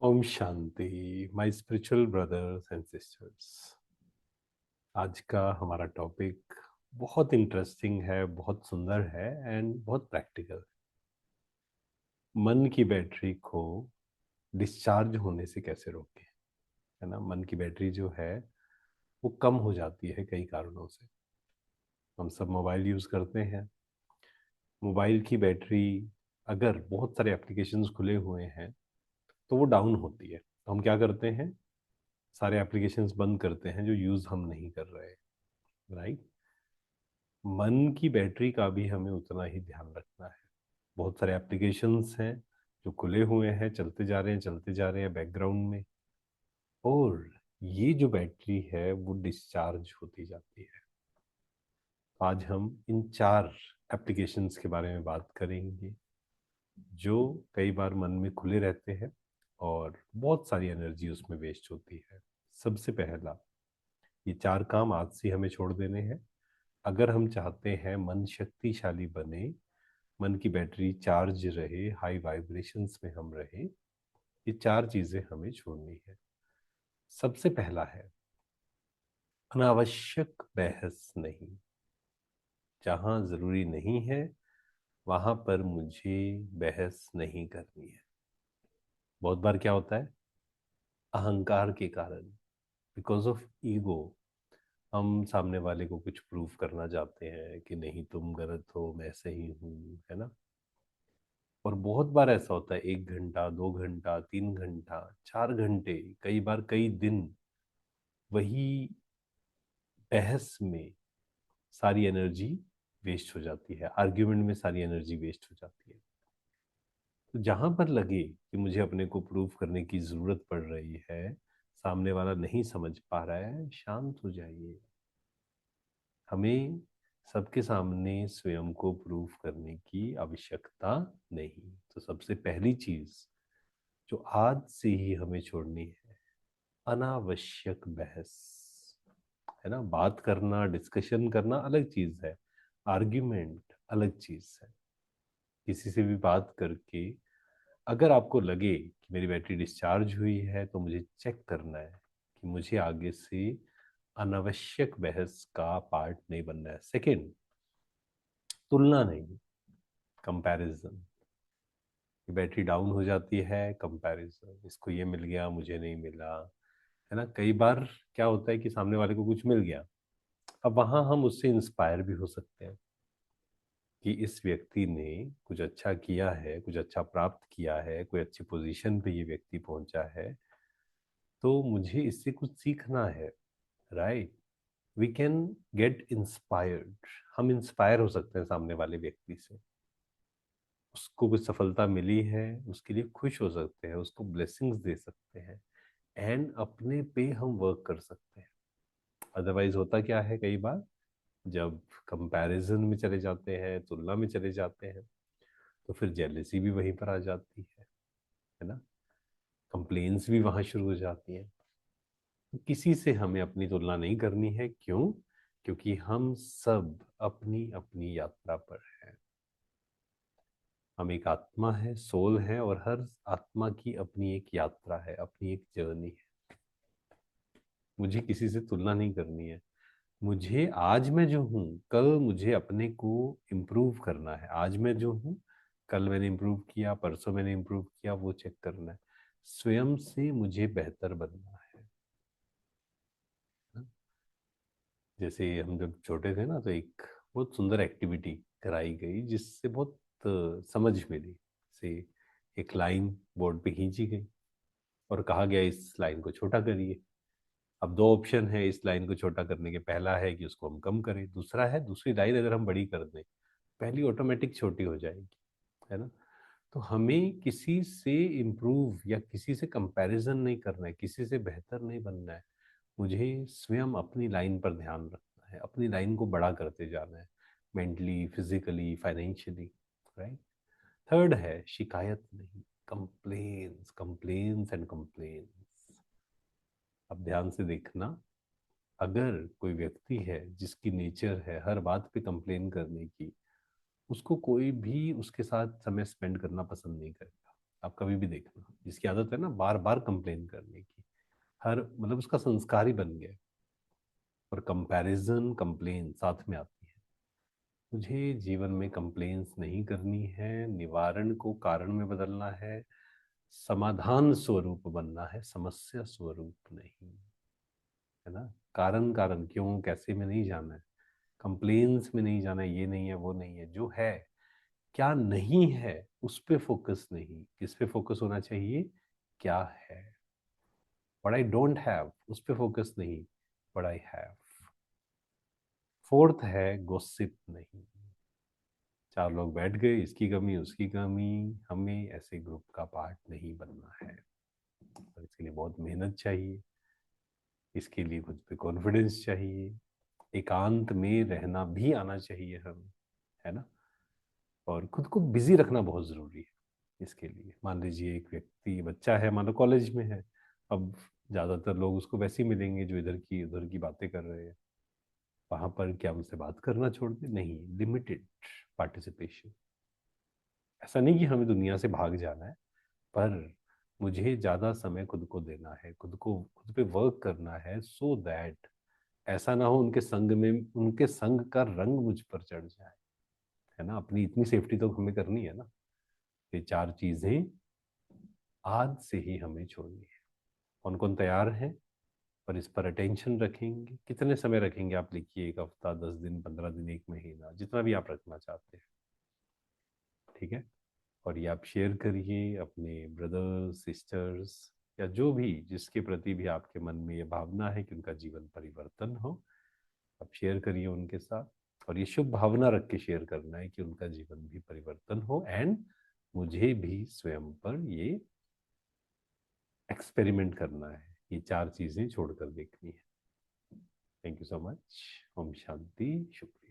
Om Shanti my spiritual brothers and sisters. आज का हमारा टॉपिक बहुत इंटरेस्टिंग है, बहुत सुंदर है एंड बहुत प्रैक्टिकल। मन की बैटरी को डिस्चार्ज होने से कैसे रोकें, है ना। मन की बैटरी जो है वो कम हो जाती है कई कारणों से। हम सब मोबाइल यूज़ करते हैं। मोबाइल की बैटरी अगर बहुत सारे एप्लीकेशंस खुले हुए हैं तो वो डाउन होती है, तो हम क्या करते हैं, सारे एप्लीकेशंस बंद करते हैं जो यूज़ हम नहीं कर रहे। राइट। मन की बैटरी का भी हमें उतना ही ध्यान रखना है। बहुत सारे एप्लीकेशंस हैं जो खुले हुए हैं, चलते जा रहे हैं चलते जा रहे हैं बैकग्राउंड में, और ये जो बैटरी है वो डिस्चार्ज होती जाती है। आज हम इन चार एप्लीकेशंस के बारे में बात करेंगे जो कई बार मन में खुले रहते हैं और बहुत सारी एनर्जी उसमें वेस्ट होती है। सबसे पहला, ये चार काम आज से हमें छोड़ देने हैं अगर हम चाहते हैं मन शक्तिशाली बने, मन की बैटरी चार्ज रहे, हाई वाइब्रेशंस में हम रहे। ये चार चीजें हमें छोड़नी है। सबसे पहला है अनावश्यक बहस नहीं। जहां जरूरी नहीं है वहां पर मुझे बहस नहीं करनी है। बहुत बार क्या होता है, अहंकार के कारण, बिकॉज ऑफ ईगो, हम सामने वाले को कुछ प्रूव करना चाहते हैं कि नहीं तुम गलत हो, मैं सही हूँ, है ना। और बहुत बार ऐसा होता है, 1 घंटा, 2 घंटा, 3 घंटा, 4 घंटे, कई बार कई दिन वही बहस में सारी एनर्जी वेस्ट हो जाती है, आर्ग्यूमेंट में सारी एनर्जी वेस्ट हो जाती है। तो जहां पर लगे कि मुझे अपने को प्रूव करने की जरूरत पड़ रही है, सामने वाला नहीं समझ पा रहा है, शांत हो जाइए। हमें सबके सामने स्वयं को प्रूव करने की आवश्यकता नहीं। तो सबसे पहली चीज जो आज से ही हमें छोड़नी है, अनावश्यक बहस, है ना। बात करना, डिस्कशन करना अलग चीज है, आर्ग्यूमेंट अलग चीज है। किसी से भी बात करके अगर आपको लगे कि मेरी बैटरी डिस्चार्ज हुई है तो मुझे चेक करना है कि मुझे आगे से अनावश्यक बहस का पार्ट नहीं बनना है। सेकंड, तुलना नहीं, कंपैरिजन। बैटरी डाउन हो जाती है, कंपैरिजन, इसको ये मिल गया मुझे नहीं मिला, है ना। कई बार क्या होता है कि सामने वाले को कुछ मिल गया, अब वहां हम उससे इंस्पायर भी हो सकते हैं कि इस व्यक्ति ने कुछ अच्छा किया है, कुछ अच्छा प्राप्त किया है, कोई अच्छी पोजीशन पे ये व्यक्ति पहुंचा है, तो मुझे इससे कुछ सीखना है। Right. We can get inspired. हम इंस्पायर हो सकते हैं सामने वाले व्यक्ति से। उसको कुछ सफलता मिली है, उसके लिए खुश हो सकते हैं, उसको ब्लेसिंग्स दे सकते हैं, एंड अपने पे हम वर्क कर सकते हैं। अदरवाइज होता क्या है, कई बार जब कंपैरिजन में चले जाते हैं, तुलना में चले जाते हैं, तो फिर जेलेसी भी वहीं पर आ जाती है ना। कंप्लेन्स भी वहां शुरू हो जाती हैं। तो किसी से हमें अपनी तुलना नहीं करनी है। क्यों? क्योंकि हम सब अपनी अपनी यात्रा पर हैं। हम एक आत्मा है, सोल है, और हर आत्मा की अपनी एक यात्रा है, अपनी एक जर्नी है। मुझे किसी से तुलना नहीं करनी है। मुझे आज मैं जो हूँ, कल मुझे अपने को इम्प्रूव करना है। आज मैं जो हूँ, कल मैंने इम्प्रूव किया, परसों मैंने इम्प्रूव किया, वो चेक करना है। स्वयं से मुझे बेहतर बनना है ना? जैसे हम जब छोटे थे ना, तो एक बहुत सुंदर एक्टिविटी कराई गई जिससे बहुत समझ मिली। से एक लाइन बोर्ड पे खींची गई और कहा गया इस लाइन को छोटा करिए। अब दो ऑप्शन है इस लाइन को छोटा करने के। पहला है कि उसको हम कम करें, दूसरा है दूसरी लाइन अगर हम बड़ी कर दें, पहली ऑटोमेटिक छोटी हो जाएगी, है ना। तो हमें किसी से इम्प्रूव या किसी से कंपैरिजन नहीं करना है, किसी से बेहतर नहीं बनना है। मुझे स्वयं अपनी लाइन पर ध्यान रखना है, अपनी लाइन को बड़ा करते जाना है, mentally, physically, financially. Right. Third है शिकायत नहीं, कंप्लेन्स, कंप्लेन्स एंड कंप्लेन्स। अब ध्यान से देखना, अगर कोई व्यक्ति है जिसकी नेचर है हर बात पे कंप्लेन करने की, उसको कोई भी उसके साथ समय स्पेंड करना पसंद नहीं करेगा। आप कभी भी देखना, जिसकी आदत है ना बार बार कंप्लेन करने की, हर मतलब उसका संस्कार ही बन गया। और कंपैरिजन कंप्लेन साथ में आती है। मुझे जीवन में कंप्लेन्स नहीं करनी है, निवारण को कारण में बदलना है, समाधान स्वरूप बनना है, समस्या स्वरूप नहीं। है ना? कारण कारण क्यों कैसे में नहीं जाना है, कंप्लेन्स में नहीं जाना है, ये नहीं है वो नहीं है, जो है क्या नहीं है उस पे फोकस नहीं, किस पे फोकस होना चाहिए, क्या है। व्हाट आई डोंट हैव उस पे फोकस नहीं, व्हाट आई हैव। फोर्थ है गॉसिप नहीं। चार लोग बैठ गए, इसकी कमी उसकी कमी, हमें ऐसे ग्रुप का पार्ट नहीं बनना है। और इसके लिए बहुत मेहनत चाहिए, इसके लिए खुद पे कॉन्फिडेंस चाहिए, एकांत में रहना भी आना चाहिए हमें। है ना? और खुद को बिजी रखना बहुत जरूरी है इसके लिए। मान लीजिए एक व्यक्ति बच्चा है, मान लो कॉलेज में है, अब ज्यादातर लोग उसको वैसे ही मिलेंगे जो इधर की उधर की बातें कर रहे हैं। वहां पर क्या उनसे बात करना छोड़ दे? नहीं, लिमिटेड पार्टिसिपेशन। ऐसा नहीं कि हमें दुनिया से भाग जाना है, पर मुझे ज्यादा समय खुद को देना है, खुद को खुद पे वर्क करना है, सो दैट ऐसा ना हो उनके संग में उनके संग का रंग मुझ पर चढ़ जाए। है ना? अपनी इतनी सेफ्टी तो हमें करनी है ना। ये चार चीजें आज से ही हमें छोड़नी है। कौन कौन तैयार है और इस पर अटेंशन रखेंगे? कितने समय रखेंगे आप लिखिए, 1 हफ्ता, 10 दिन, 15 दिन, 1 महीना, जितना भी आप रखना चाहते हैं। ठीक है? और ये आप शेयर करिए अपने ब्रदर्स सिस्टर्स, या जो भी जिसके प्रति भी आपके मन में ये भावना है कि उनका जीवन परिवर्तन हो, आप शेयर करिए उनके साथ। और ये शुभ भावना रख के शेयर करना है कि उनका जीवन भी परिवर्तन हो, एंड मुझे भी स्वयं पर ये एक्सपेरिमेंट करना है, ये चार चीजें छोड़कर देखनी है। Thank you so much. ओम शांति। शुक्रिया।